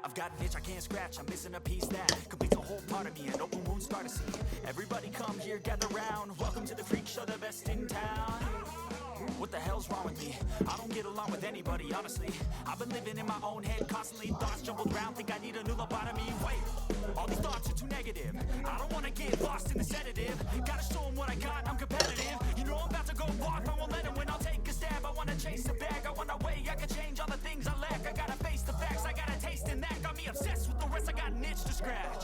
I've got an itch I can't scratch, I'm missing a piece that completes a whole part of me, an open wound scar to see. Everybody come here, gather round, welcome to the freak show, the best in town. What the hell's wrong with me? I don't get along with anybody, honestly. I've been living in my own head constantly, thoughts jumbled round, think I need a new lobotomy. Wait, all these thoughts are too negative, I don't wanna get lost in the sedative. Gotta show them what I got, I'm competitive. You know I'm about to go off, I won't let them win, I'll take a stab. I wanna chase the bag, I want a way I can change all the things I lack. I gotta face the facts, I got a taste in that. Got me obsessed with the rest, I got an itch to scratch.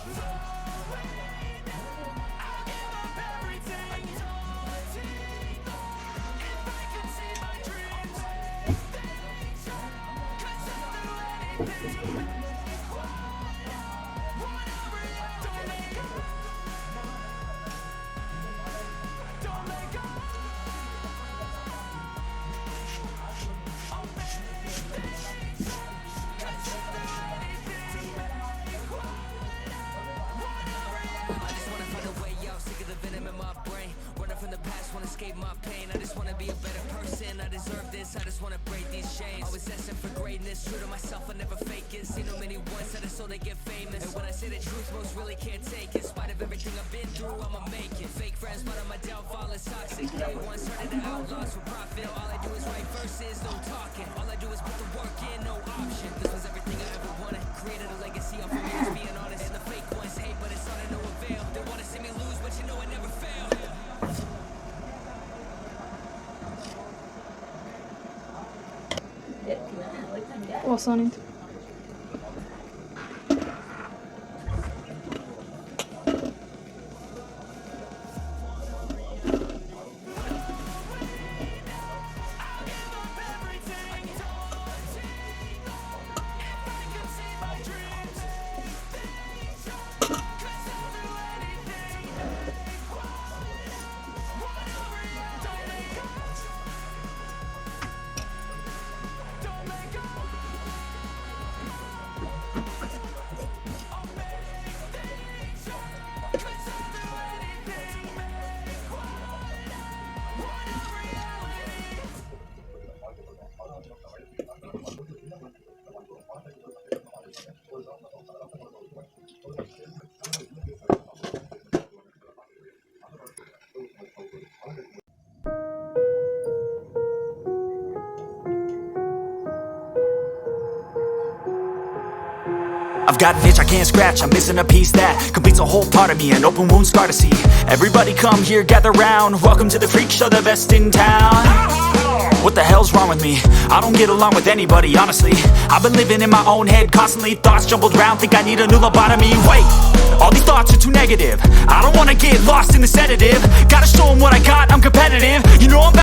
Escape my pain, I just wanna be a better person. I deserve this, I just wanna break these chains. Always asking for greatness, true to myself, I never fake it. Seen no many ones that are so they get famous. And when I say the truth, most really can't take it. In spite of everything I've been through, I'ma make it. Fake friends, but on my downfall is toxic. Day one started to outlaws for profit. All I do is write verses, no talking. All I do is put the work in, no option. This was everything I ever wanted. Created a legacy off of me, just being honest. And the fake ones hate, but it's all to no avail. They wanna see me lose, but you know I never fail. وصلت. I've got an itch I can't scratch, I'm missing a piece that completes a whole part of me, an open wound scar to see. Everybody come here, gather round, welcome to the freak show, the best in town. What the hell's wrong with me? I don't get along with anybody, honestly. I've been living in my own head constantly, thoughts jumbled round, think I need a new lobotomy. Wait, all these thoughts are too negative, I don't wanna get lost in the sedative. Gotta show them what I got, I'm competitive. You know I'm